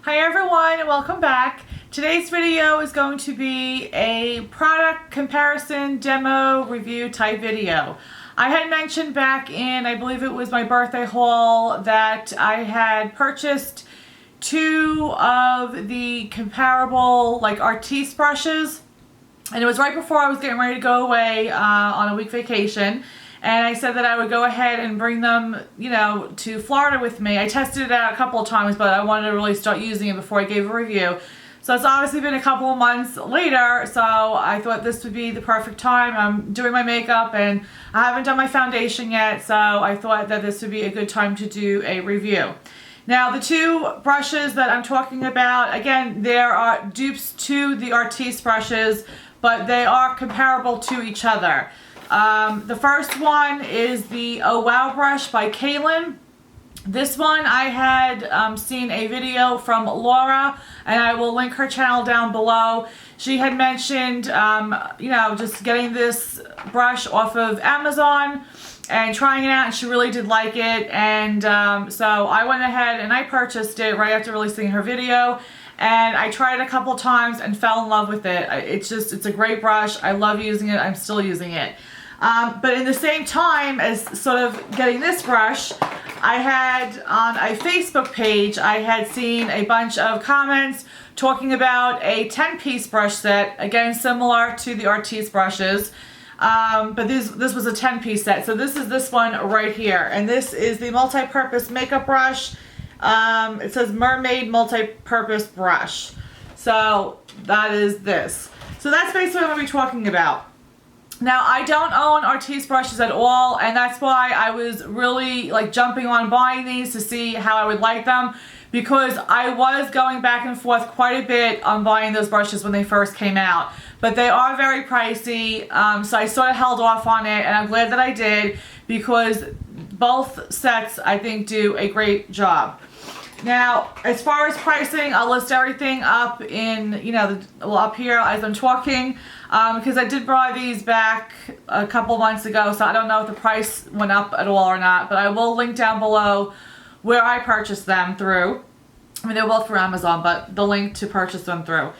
Hi everyone and welcome back. Today's video is going to be a product comparison demo review type video. I had mentioned back in, I believe it was my birthday haul, that I had purchased two of the comparable like Artis brushes, and it was right before I was getting ready to go away on a week vacation. And I said that I would go ahead and bring them, you know, to Florida with me. I tested it out a couple of times, but I wanted to really start using it before I gave a review. So it's obviously been a couple of months later, so I thought this would be the perfect time. I'm doing my makeup and I haven't done my foundation yet, so I thought that this would be a good time to do a review. Now, the two brushes that I'm talking about, again, there are dupes to the Artis brushes, but they are comparable to each other. The first one is the Oh Wow Brush by Cailyn. This one I had seen a video from Laura, and I will link her channel down below. She had mentioned, you know, just getting this brush off of Amazon and trying it out, and she really did like it. And so I went ahead and I purchased it right after really seeing her video. And I tried it a couple times and fell in love with it. It's a great brush. I love using it. I'm still using it. But in the same time as sort of getting this brush, I had on a Facebook page, I had seen a bunch of comments talking about a 10-piece brush set, again similar to the Artis brushes, but this was a 10-piece set. So this is this one right here, and this is the multi-purpose makeup brush. It says Mermaid Multi-Purpose Brush. So that is this. So that's basically what we're talking about. Now, I don't own Artis brushes at all, and that's why I was really like jumping on buying these to see how I would like them, because I was going back and forth quite a bit on buying those brushes when they first came out. But they are very pricey, so I sort of held off on it, and I'm glad that I did, because both sets I think do a great job. Now, as far as pricing, I'll list everything up in, you know, up here as I'm talking, because I did buy these back a couple months ago, so I don't know if the price went up at all or not, but I will link down below where I purchased them through. I mean, they're both through Amazon, but the link to purchase them through.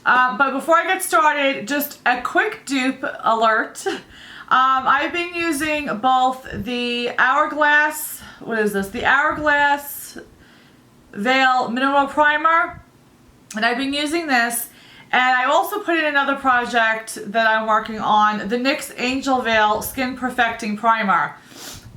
But before I get started, just a quick dupe alert. I've been using both the Hourglass, what is this? The Hourglass Veil Mineral Primer, and I've been using this, and I also put in another project that I'm working on, the NYX Angel Veil Skin Perfecting Primer.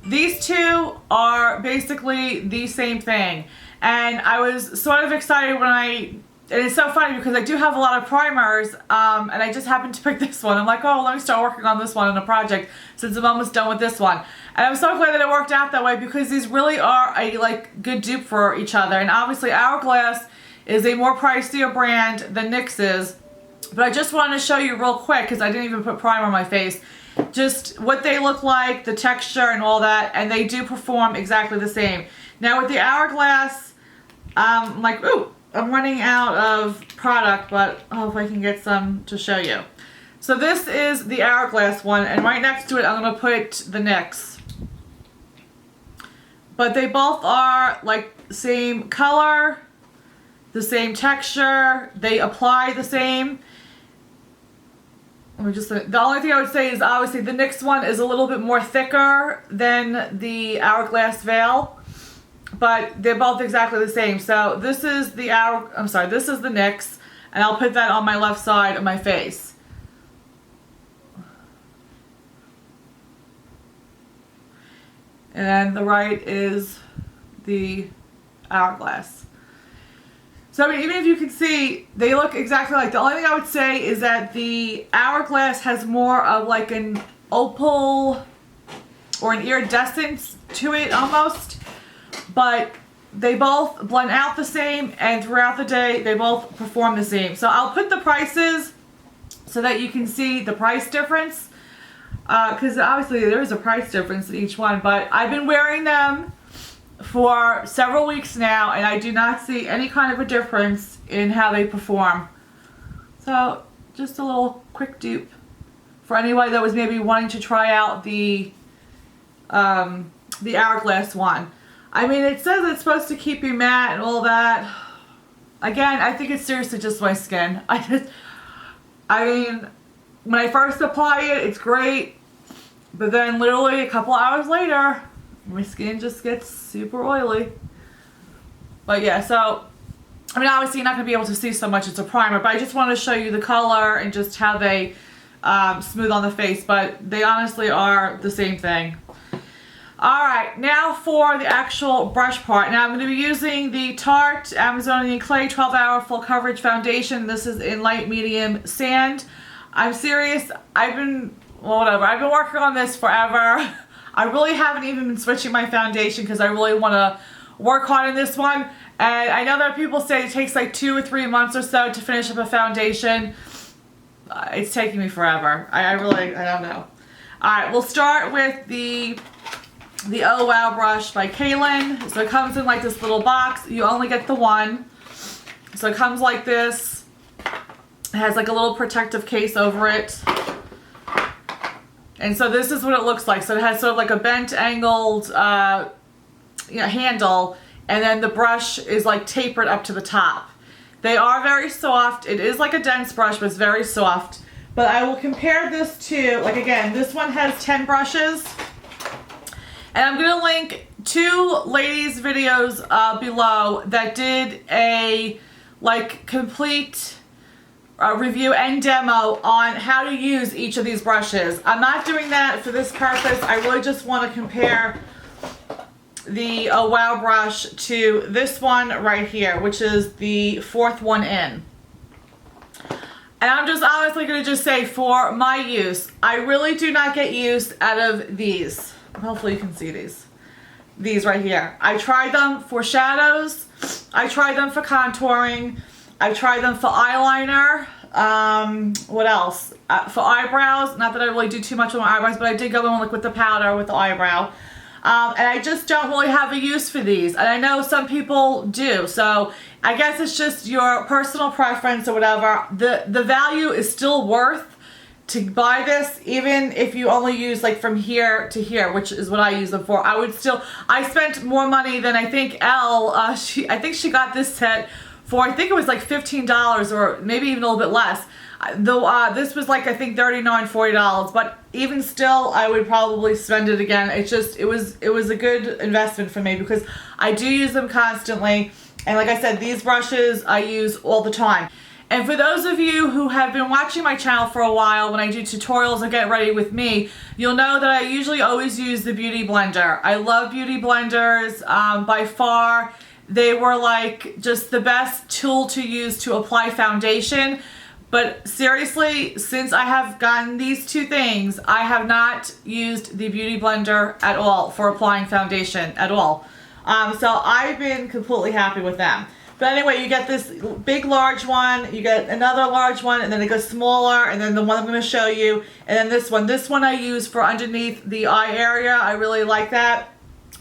These two are basically the same thing, and I was sort of excited when and it's so funny because I do have a lot of primers, and I just happened to pick this one. I'm like, oh, let me start working on this one in a project since I'm almost done with this one. And I'm so glad that it worked out that way, because these really are a like good dupe for each other. And obviously Hourglass is a more pricier brand than NYX is. But I just wanted to show you real quick, because I didn't even put primer on my face, just what they look like, the texture and all that, and they do perform exactly the same. Now with the Hourglass, I'm like, ooh, I'm running out of product, but I hope I can get some to show you. So this is the Hourglass one, and right next to it I'm going to put the NYX. But they both are like same color, the same texture, they apply the same. Let me just, the only thing I would say is obviously the NYX one is a little bit more thicker than the Hourglass Veil, but they're both exactly the same. So this is the this is the NYX, and I'll put that on my left side of my face. And then the right is the Hourglass. So I mean, even if you can see, they look exactly like. The only thing I would say is that the Hourglass has more of like an opal or an iridescence to it almost. But they both blend out the same, and throughout the day they both perform the same. So I'll put the prices so that you can see the price difference, because obviously there is a price difference in each one, but I've been wearing them for several weeks now, and I do not see any kind of a difference in how they perform. So just a little quick dupe for anybody that was maybe wanting to try out the Hourglass one. I mean, it says it's supposed to keep you matte and all that. again, I think it's seriously just my skin. I mean, when I first apply it, it's great. But then literally a couple hours later, my skin just gets super oily. But yeah, so, I mean, obviously you're not going to be able to see so much, it's a primer, but I just wanted to show you the color and just how they smooth on the face, but they honestly are the same thing. Alright, now for the actual brush part. Now I'm going to be using the Tarte Amazonian Clay 12-Hour Full Coverage Foundation. This is in light medium sand. I'm serious, I've been working on this forever. I really haven't even been switching my foundation because I really want to work hard on this one. And I know that people say it takes like 2 or 3 months or so to finish up a foundation. It's taking me forever. I don't know. Alright, we'll start with the Oh Wow brush by Cailyn. So it comes in like this little box. You only get the one. So it comes like this. It has like a little protective case over it. And so this is what it looks like. So it has sort of like a bent, angled handle, and then the brush is like tapered up to the top. They are very soft. It is like a dense brush, but it's very soft. But I will compare this to, like again, this one has 10 brushes. And I'm going to link 2 ladies' videos below that did a like complete review and demo on how to use each of these brushes. I'm not doing that for this purpose. I really just want to compare the Oh Wow brush to this one right here, which is the 4th one in. And I'm just honestly going to just say, for my use, I really do not get use out of these. Hopefully you can see these. These right here. I tried them for shadows. I tried them for contouring. I tried them for eyeliner. What else? For eyebrows. Not that I really do too much with my eyebrows, but I did go in like with the powder with the eyebrow. And I just don't really have a use for these. And I know some people do. So I guess it's just your personal preference or whatever. The value is still worth to buy this, even if you only use like from here to here, which is what I use them for. I spent more money than I think Elle, I think she got this set for, I think it was like $15 or maybe even a little bit less. Though this was like I think $39, $40, but even still I would probably spend it again. It's just it was a good investment for me because I do use them constantly, and like I said, these brushes I use all the time. And for those of you who have been watching my channel for a while, when I do tutorials or get ready with me, you'll know that I usually always use the Beauty Blender. I love Beauty Blenders. By far, they were like just the best tool to use to apply foundation. But seriously, since I have gotten these 2 things, I have not used the Beauty Blender at all for applying foundation at all. So I've been completely happy with them. But anyway, you get this big large one, you get another large one, and then it goes smaller, and then the one I'm going to show you, and then this one. This one I use for underneath the eye area. I really like that.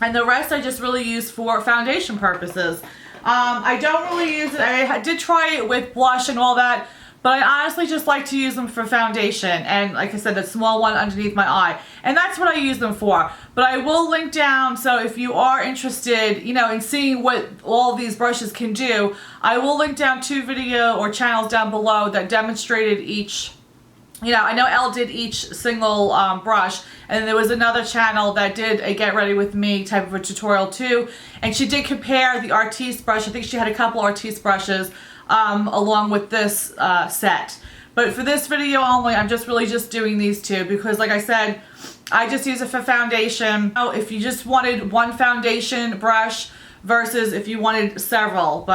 And the rest I just really use for foundation purposes. I don't really use it. I did try it with blush and all that, but I honestly just like to use them for foundation, and like I said, the small one underneath my eye. And that's what I use them for. But I will link down, so if you are interested, in seeing what all of these brushes can do, I will link down 2 video or channels down below that demonstrated each. I know Elle did each single brush, and there was another channel that did a get ready with me type of a tutorial too, and she did compare the Artis brush. I think she had a couple Artis brushes along with this set. But for this video only, I'm just really just doing these 2 because like I said, I just use it for foundation. If you just wanted one foundation brush versus if you wanted several,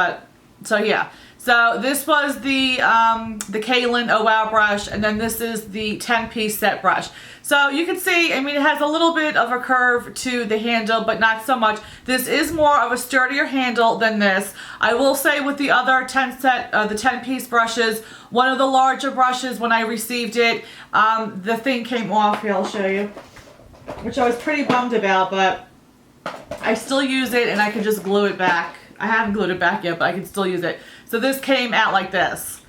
so yeah. So this was the Cailyn O WOW brush, and then this is the 10-piece set brush. So you can see, I mean, it has a little bit of a curve to the handle, but not so much. This is more of a sturdier handle than this. I will say with the other the 10-piece brushes, one of the larger brushes, when I received it, the thing came off. Here, I'll show you, which I was pretty bummed about, but I still use it, and I can just glue it back. I haven't glued it back yet, but I can still use it. So this came out like this.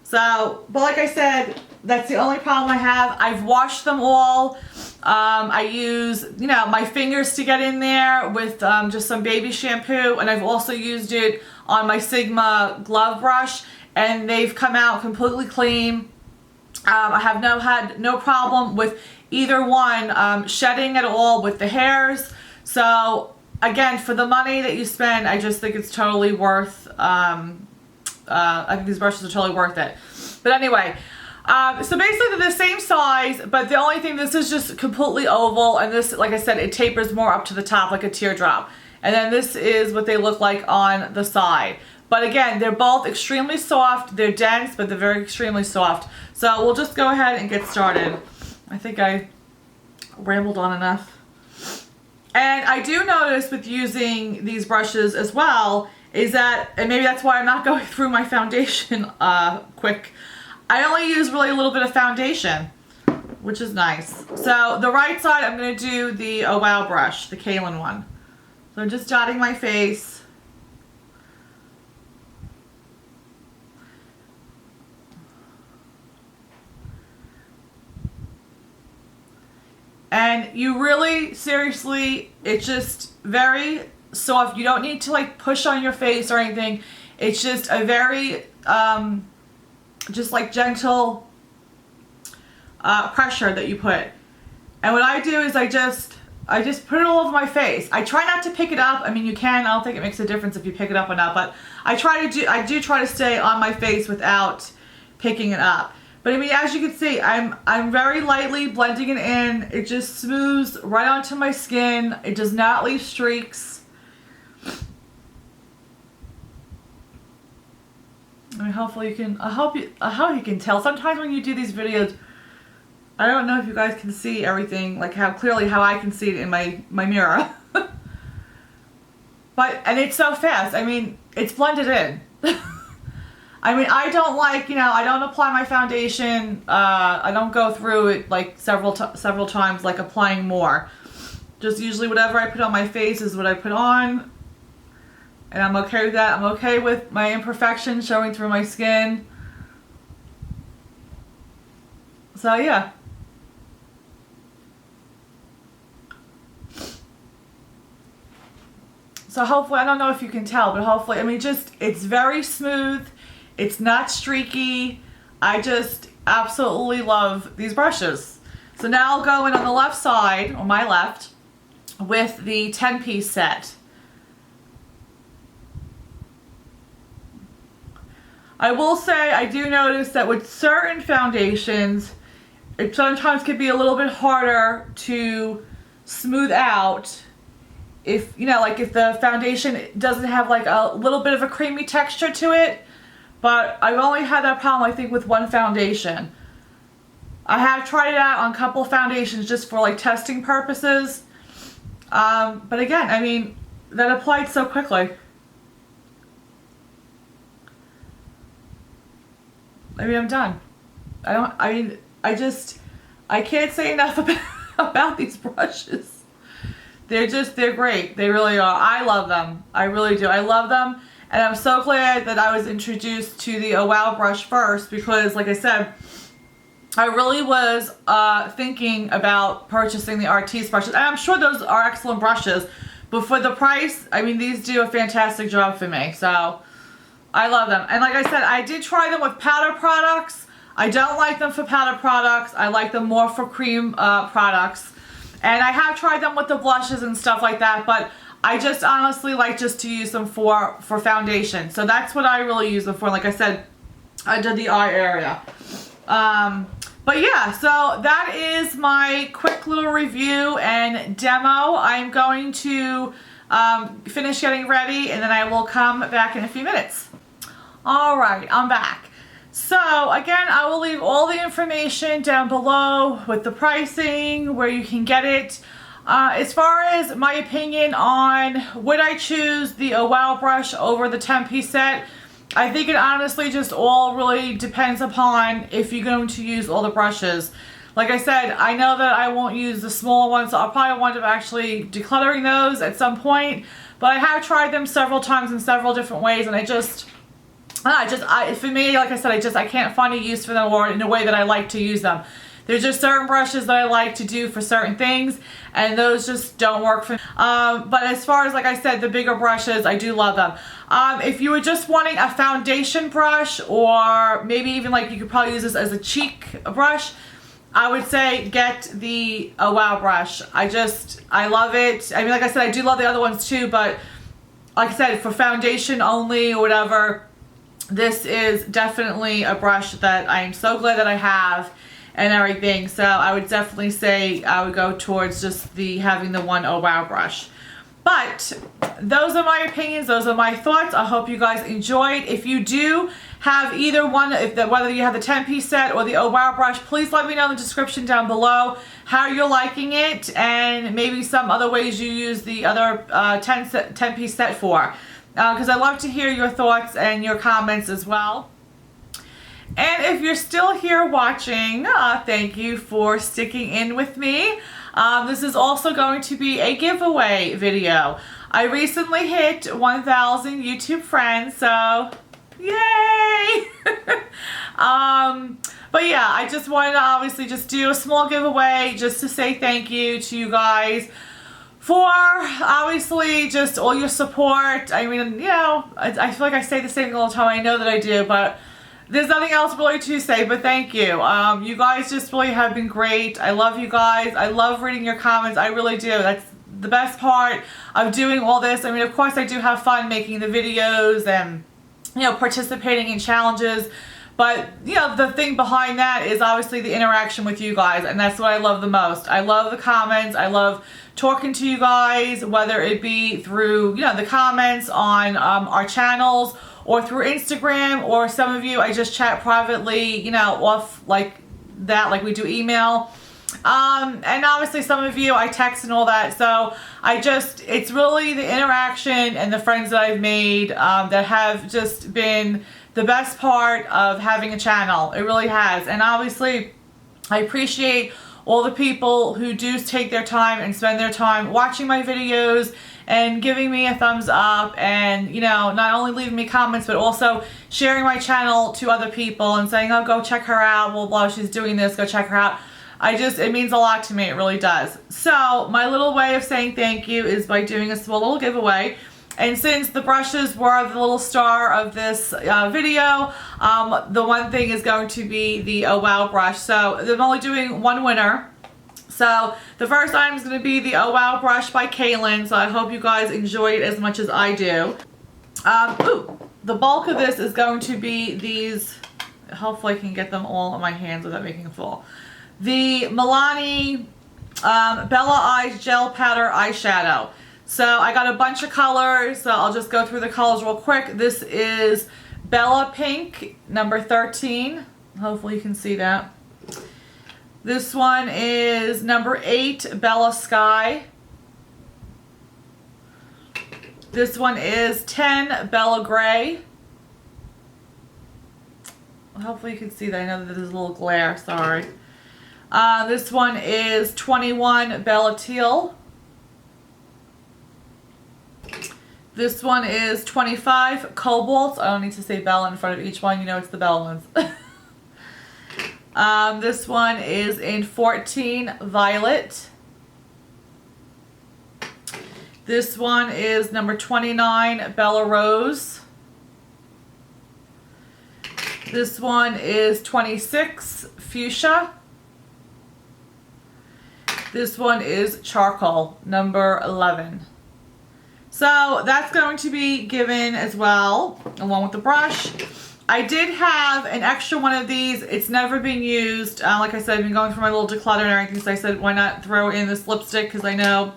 So, but like I said, That's the only problem I have. I've washed them all. I use, you know, my fingers to get in there with just some baby shampoo, and I've also used it on my Sigma glove brush, and they've come out completely clean. I have had no problem with either one shedding at all with the hairs. So again, for the money that you spend, I just think it's totally worth, I think these brushes are totally worth it. But anyway, so basically they're the same size, but the only thing, this is just completely oval, and this, like I said, it tapers more up to the top like a teardrop. And then this is what they look like on the side. But again, they're both extremely soft. They're dense, but they're very extremely soft. So we'll just go ahead and get started. I think I rambled on enough. And I do notice with using these brushes as well, is that, and maybe that's why I'm not going through my foundation quick, I only use really a little bit of foundation, which is nice. So the right side, I'm going to do the Oh Wow brush, the Cailyn one. So I'm just dotting my face. And you really, seriously, it's just very soft. You don't need to like push on your face or anything. It's just a very, just like gentle pressure that you put. And what I do is I just put it all over my face. I try not to pick it up. I mean, you can. I don't think it makes a difference if you pick it up or not. But I do try to stay on my face without picking it up. But I mean, as you can see, I'm very lightly blending it in. It just smooths right onto my skin. It does not leave streaks. I mean, hopefully you can, I hope you can tell. Sometimes when you do these videos, I don't know if you guys can see everything, like how clearly how I can see it in my mirror. And it's so fast. I mean, it's blended in. I mean, I don't like, you know, I don't apply my foundation, I don't go through it like several times, like applying more. Just usually whatever I put on my face is what I put on. And I'm okay with that. I'm okay with my imperfections showing through my skin. So yeah. So hopefully, I don't know if you can tell, but hopefully, I mean, just, it's very smooth. It's not streaky. I just absolutely love these brushes. So now I'll go in on the left side, on my left, with the 10-piece set. I will say I do notice that with certain foundations, it sometimes can be a little bit harder to smooth out if, you know, like if the foundation doesn't have like a little bit of a creamy texture to it. But I've only had that problem, I think, with one foundation. I have tried it out on a couple of foundations just for like testing purposes. But again, I mean, that applied so quickly. I mean, I'm done. I can't say enough about these brushes. They're great. They really are. I love them. I really do. I love them. And I'm so glad that I was introduced to the Oh Wow brush first, because like I said, I really was thinking about purchasing the Artis brushes. And I'm sure those are excellent brushes, but for the price, I mean, these do a fantastic job for me. So I love them. And like I said, I did try them with powder products. I don't like them for powder products. I like them more for cream products. And I have tried them with the blushes and stuff like that, but I just honestly like just to use them for foundation. So that's what I really use them for. Like I said, I did the eye area. But yeah, so that is my quick little review and demo. I'm going to finish getting ready, and then I will come back in a few minutes. Alright, I'm back. So again, I will leave all the information down below with the pricing, where you can get it. As far as my opinion on would I choose the Oh Wow brush over the 10-piece set, I think it honestly just all really depends upon if you're going to use all the brushes. Like I said, I know that I won't use the smaller ones, so I'll probably wind up actually decluttering those at some point. But I have tried them several times in several different ways, and for me, like I said, I can't find a use for them or in a way that I like to use them. There's just certain brushes that I like to do for certain things, and those just don't work for me. But as far as, like I said, the bigger brushes, I do love them. If you were just wanting a foundation brush, or maybe even like you could probably use this as a cheek brush, I would say get the Oh Wow brush. I love it. I mean, like I said, I do love the other ones too, but like I said, for foundation only or whatever, this is definitely a brush that I am so glad that I have and everything. So I would definitely say I would go towards just having the one Oh Wow brush. But those are my opinions, those are my thoughts. I hope you guys enjoyed. If you do have either one, whether you have the 10-piece set or the Oh Wow brush, please let me know in the description down below how you're liking it, and maybe some other ways you use the other 10-piece set for. Because I love to hear your thoughts and your comments as well. And if you're still here watching, thank you for sticking in with me. This is also going to be a giveaway video. I recently hit 1,000 YouTube friends, so yay! But yeah, I just wanted to obviously just do a small giveaway just to say thank you to you guys for obviously just all your support. I mean, you know, I feel like I say the same thing all the time. I know that I do, but there's nothing else really to say, but thank you. You guys just really have been great. I love you guys. I love reading your comments. I really do. That's the best part of doing all this. I mean, of course, I do have fun making the videos and, you know, participating in challenges. But, you know, the thing behind that is obviously the interaction with you guys, and that's what I love the most. I love the comments. I love talking to you guys, whether it be through, you know, the comments on our channels, or through Instagram, or some of you I just chat privately, you know, off like that, like we do email. And obviously some of you I text and all that. So it's really the interaction and the friends that I've made that have just been the best part of having a channel. It really has. And obviously I appreciate all the people who do take their time and spend their time watching my videos and giving me a thumbs up, and, you know, not only leaving me comments, but also sharing my channel to other people and saying, oh, go check her out, blah, blah, she's doing this, go check her out. It means a lot to me, it really does. So my little way of saying thank you is by doing a small little giveaway. And since the brushes were the little star of this video, the one thing is going to be the Oh Wow brush. So I'm only doing one winner. So the first item is going to be the Oh Wow brush by Cailyn. So I hope you guys enjoy it as much as I do. The bulk of this is going to be these. Hopefully I can get them all in my hands without making them full. The Milani Bella Eyes Gel Powder Eyeshadow. So I got a bunch of colors. So I'll just go through the colors real quick. This is Bella Pink, number 13. Hopefully you can see that. This one is number 8, Bella Sky. This one is 10, Bella Gray. Hopefully you can see that. I know that there's a little glare, sorry. This one is 21, Bella Teal. This one is 25, Cobalt. I don't need to say Bella in front of each one. You know it's the Bella ones. This one is in 14, Violet. This one is number 29, Bella Rose. This one is 26, Fuchsia. This one is Charcoal, number 11. So that's going to be given as well, along with the brush. I did have an extra one of these. It's never been used. Like I said, I've been going through my little declutter and everything, so I said, why not throw in this lipstick, because I know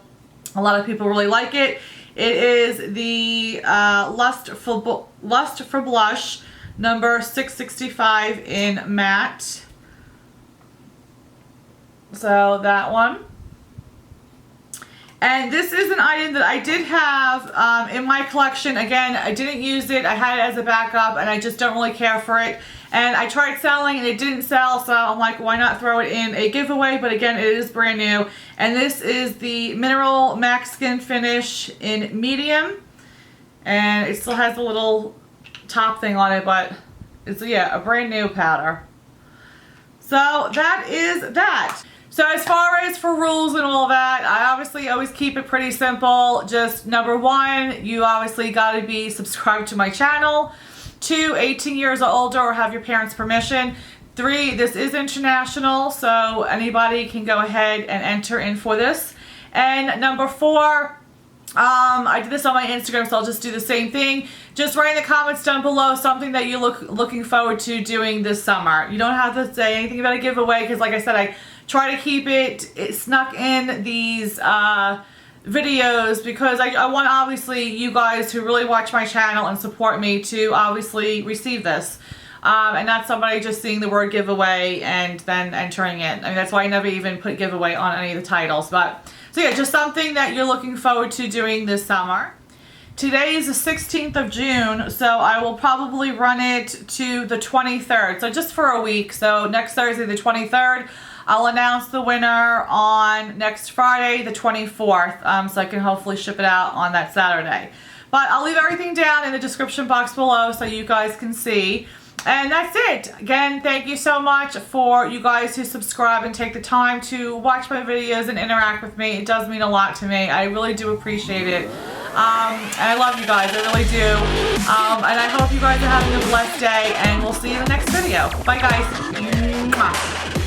a lot of people really like it. It is the Lust for Blush, number 665 in matte. So that one. And this is an item that I did have in my collection. Again, I didn't use it. I had it as a backup, and I just don't really care for it. And I tried selling, and it didn't sell, so I'm like, why not throw it in a giveaway? But again, it is brand new. And this is the Mineral Max Skin Finish in medium. And it still has a little top thing on it, but it's, yeah, a brand new powder. So that is that. So as far as for rules and all that, I obviously always keep it pretty simple. Just number one, you obviously got to be subscribed to my channel. 2, 18 years or older or have your parents' permission. 3, this is international, so anybody can go ahead and enter in for this. And number 4, I did this on my Instagram, so I'll just do the same thing. Just write in the comments down below something that you're looking forward to doing this summer. You don't have to say anything about a giveaway, because like I said, I try to keep it snuck in these videos, because I want, obviously, you guys who really watch my channel and support me to obviously receive this. And not somebody just seeing the word giveaway and then entering it. I mean, that's why I never even put giveaway on any of the titles. But so yeah, just something that you're looking forward to doing this summer. Today is the 16th of June, so I will probably run it to the 23rd. So just for a week. So next Thursday, the 23rd, I'll announce the winner on next Friday, the 24th. So I can hopefully ship it out on that Saturday. But I'll leave everything down in the description box below so you guys can see. And that's it. Again, thank you so much for you guys who subscribe and take the time to watch my videos and interact with me. It does mean a lot to me. I really do appreciate it. And I love you guys. I really do. And I hope you guys are having a blessed day. And we'll see you in the next video. Bye, guys. Mwah.